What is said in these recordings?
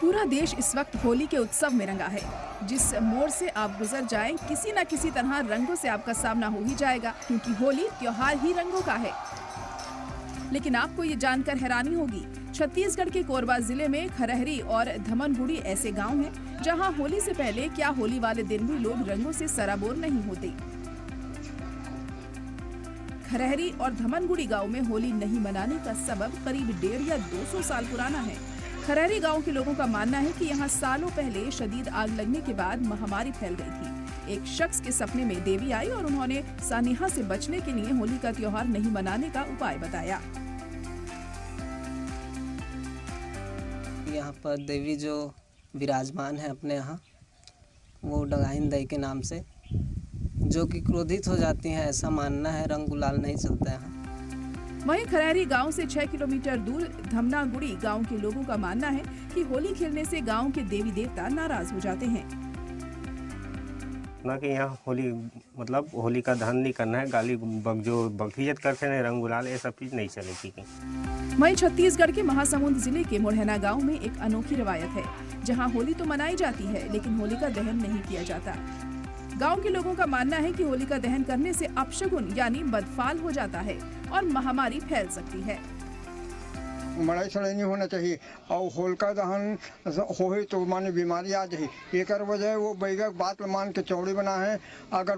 पूरा देश इस वक्त होली के उत्सव में रंगा है। जिस मोड़ से आप गुजर जाएं, किसी न किसी तरह रंगों से आपका सामना हो ही जाएगा, क्योंकि होली त्योहार ही रंगों का है। लेकिन आपको ये जानकर हैरानी होगी, छत्तीसगढ़ के कोरबा जिले में खरहरी और धमनगुड़ी ऐसे गांव हैं, जहां होली से पहले क्या होली वाले दिन भी लोग रंगों से सराबोर नहीं होते। खरहरी और धमनगुड़ी गांव में होली नहीं मनाने का सबब करीब 150 या 200 साल पुराना है। खरहरी गांव के लोगों का मानना है कि यहां सालों पहले शदीद आग लगने के बाद महामारी फैल गई थी। एक शख्स के सपने में देवी आई और उन्होंने सानिहा से बचने के लिए होली का त्योहार नहीं मनाने का उपाय बताया। यहाँ पर देवी जो विराजमान है अपने यहाँ, वो डगाइन दई के नाम से, जो कि क्रोधित हो जाती हैं, ऐसा मानना है। रंग गुलाल नहीं चलता है। वहीं खरहरी गांव से 6 किलोमीटर दूर धमनागुड़ी गांव के लोगों का मानना है कि होली खेलने से गांव के देवी देवता नाराज हो जाते हैं। ना कि यहाँ होली मतलब होली का दहन नहीं करना है, गाली जो बकरियत करते हैं, रंग गुलाल ये सब चीज नहीं चलेगी। वहीं छत्तीसगढ़ के महासमुंद जिले के मुरैना गांव में एक अनोखी रवायत है, जहां होली तो मनाई जाती है, लेकिन होली का दहन नहीं किया जाता। गांव के लोगों का मानना है कि होली का दहन करने से अपशगुन यानी बदफाल हो जाता है और महामारी फैल सकती है। लड़ाई सड़ाई नहीं होना चाहिए और होलिका दहन हो तो माने बीमारी आ जाए। एक वजह वो बैगक बात मान के चौड़ी बना है, अगर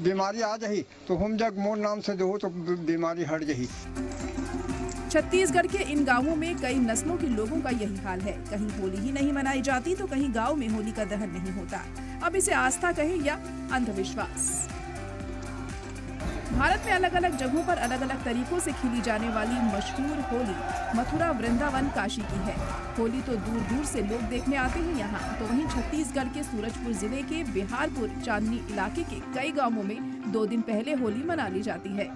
बीमारी आ जाए तो हम जग मोर नाम से दो तो बीमारी हट जाए। छत्तीसगढ़ के इन गांवों में कई नस्लों के लोगों का यही हाल है। कहीं होली ही नहीं मनाई जाती तो कहीं गांव में होली का दहन नहीं होता। अब इसे आस्था कहें या अंधविश्वास। भारत में अलग अलग जगहों पर अलग अलग तरीकों से खिली जाने वाली मशहूर होली मथुरा, वृंदावन, काशी की है। होली तो दूर दूर से लोग देखने आते हैं यहाँ। तो वहीं छत्तीसगढ़ के सूरजपुर जिले के बिहारपुर चांदनी इलाके के कई गांवों में 2 दिन पहले होली मना ली जाती है।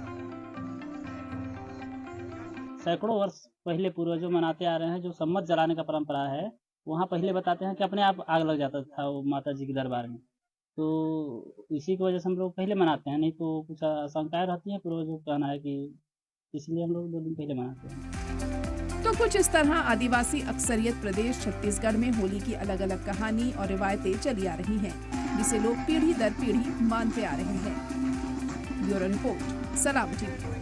सैकड़ों वर्ष पहले पूर्वजों मनाते आ रहे हैं। जो सम्मत जलाने का परंपरा है, वहाँ पहले बताते हैं कि अपने आप आग लग जाता था वो माता जी के दरबार में। तो इसी की वजह से हम लोग पहले मनाते हैं, नहीं तो कुछ आशंकाएं रहती हैं। पूर्वजों का कहना है कि इसलिए हम लोग 2 दिन पहले मनाते हैं। तो कुछ इस तरह आदिवासी अक्सरियत प्रदेश छत्तीसगढ़ में होली की अलग अलग कहानी और रिवायतें चली आ रही हैं, जिसे लोग पीढ़ी दर पीढ़ी मानते आ रहे हैं। ब्यूरो रिपोर्ट, सलाम टीवी।